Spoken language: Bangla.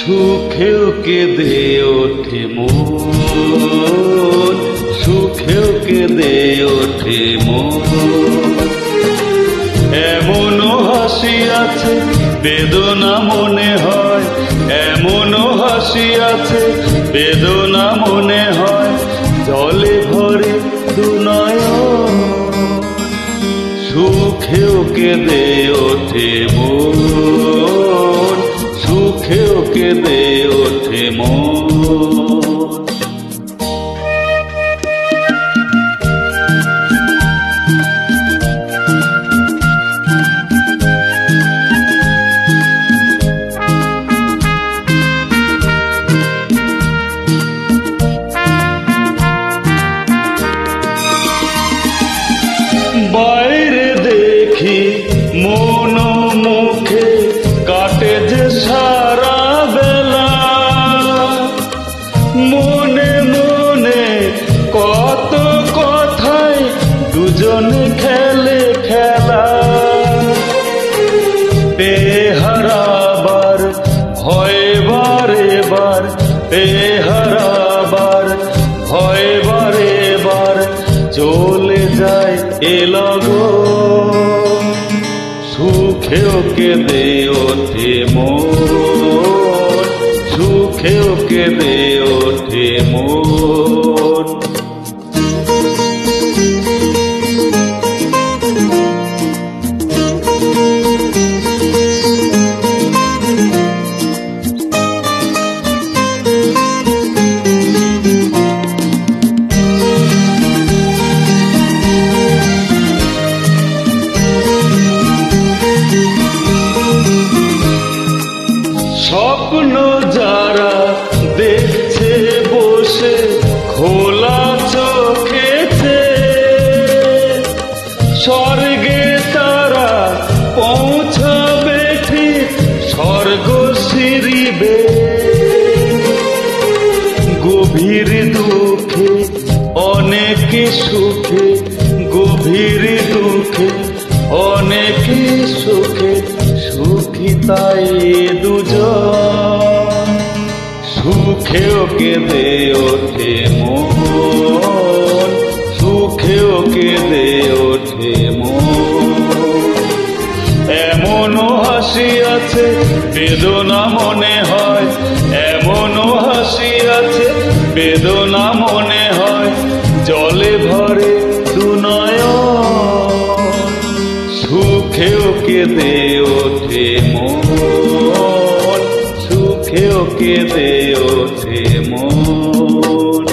সুখেও কেঁদে ওঠে মন, সুখেও কেঁদে ওঠে মন। এমনও হাসি আছে বেদনা মনে হয়, এমনও হাসি আছে বেদনা মনে হয়, জলে ভরে দু নয়ন। সুখেও কেঁদে ওঠে মন, সুখেও কেঁদে ওঠে মন। বাইরে দেখি মন মুখে কাটে যে সারা বেলা, মনে মনে কত কথায় দুজনে খেলে খেলা। বেহারাবার ভয় বারে বার, বেহারাবার ভয় বারে বার, চলে যায় এলগন। সুখেও কেঁদে ওঠে মন, সুখেও কেঁদে ওঠে মন। স্বপ্ন যারা দেখছে বসে খোলা চোখেতে, স্বর্গে তারা পৌঁছাবে ঠিক স্বর্গ সিঁড়িবে। গভীর দুঃখে অনেকে সুখে, গভীর দুঃখে অনেকে সুখে, সুখী তাই দুজন। সুখেও কেঁদে ওঠে মন, সুখেও কেঁদে ওঠে মন। এমনও হাসি আছে বেদনা মনে হয়, এমনও হাসি আছে বেদনা মনে হয়, জলে ভরে দু নয়ন। সুখেও কেঁদে ওঠে মন, সুখেও কেঁদে ওঠে মন।